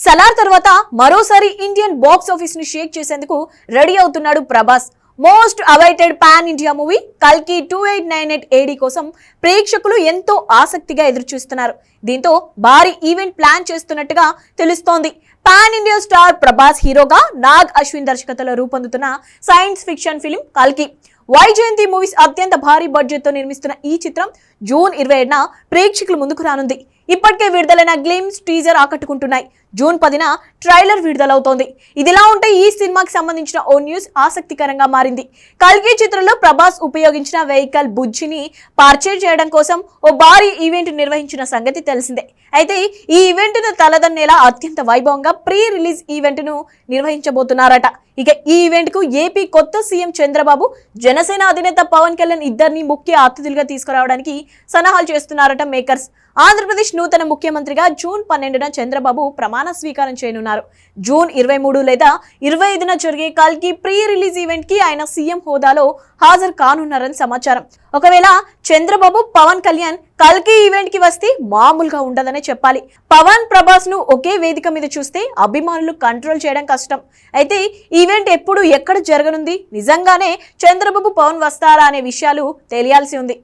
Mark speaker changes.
Speaker 1: సలార్ తర్వాత మరోసారి Indian box office ని షేక్ చేసేందుకు రెడీ అవుతున్నాడు Prabhas. Most awaited pan India movie కల్కి 2898 AD కోసం ప్రేక్షకులు ఎంతో ఆసక్తిగా ఎదురుచూస్తున్నారు. దీంతో భారీ ఈవెంట్ ప్లాన్ చేస్తున్నట్టుగా తెలుస్తోంది. పాన్ ఇండియా స్టార్ ప్రభాస్ హీరోగా నాగ్ అశ్విన్ దర్శకత్వంలో రూపొందుతున్న సైన్స్ ఫిక్షన్ ఫిల్మ్ కల్కి. వైజయంతి మూవీస్ అత్యంత భారీ బడ్జెట్ తో నిర్మిస్తున్న ఈ చిత్రం జూన్ 27న ప్రేక్షకుల ముందుకు రానుంది. ఇప్పటికే విడుదలైన గ్లిమ్స్ టీజర్ ఆకట్టుకుంటున్నాయి. జూన్ 10న ట్రైలర్ విడుదలవుతోంది. ఇదిలా ఉంటే ఈ సినిమాకి సంబంధించిన ఓ న్యూస్ ఆసక్తికరంగా మారింది. కల్కి చిత్రంలో ప్రభాస్ ఉపయోగించిన వెహికల్ బుజ్జిని పర్చేజ్ చేయడం కోసం ఓ భారీ ఈవెంట్ నిర్వహించిన సంగతి తెలిసిందే. అయితే ఈ ఈవెంట్ ను తలదన్నేలా అత్యంత వైభవంగా ప్రీ రిలీజ్ ఈవెంట్ ను నిర్వహించబోతున్నారట. ఇక ఈ ఈవెంట్ కు ఏపీ కొత్త సీఎం చంద్రబాబు, జనసేన అధినేత పవన్ కళ్యాణ్ ఇద్దరిని ముఖ్య అతిథులుగా తీసుకురావడానికి సన్నాహాలు చేస్తున్నారట మేకర్స్. ఆంధ్రప్రదేశ్ నూతన ముఖ్యమంత్రిగా జూన్ 12న చంద్రబాబు ప్రమాణ స్వీకారం చేయనున్నారు. జూన్ 23 లేదా 25న జరిగే కల్కి ప్రీ రిలీజ్ ఈవెంట్ కి ఆయన సీఎం హోదాలో హాజరు కానున్నారని సమాచారం. ఒకవేళ చంద్రబాబు, పవన్ కళ్యాణ్ కల్కి ఈవెంట్ కి వస్తే మామూలుగా ఉండదనే చెప్పాలి. పవన్, ప్రభాస్ ను ఒకే వేదిక మీద చూస్తే అభిమానులు కంట్రోల్ చేయడం కష్టం. అయితే ఈవెంట్ ఎప్పుడు, ఎక్కడ జరగనుంది, నిజంగానే చంద్రబాబు, పవన్ వస్తారా అనే విషయాలు తెలియాల్సి ఉంది.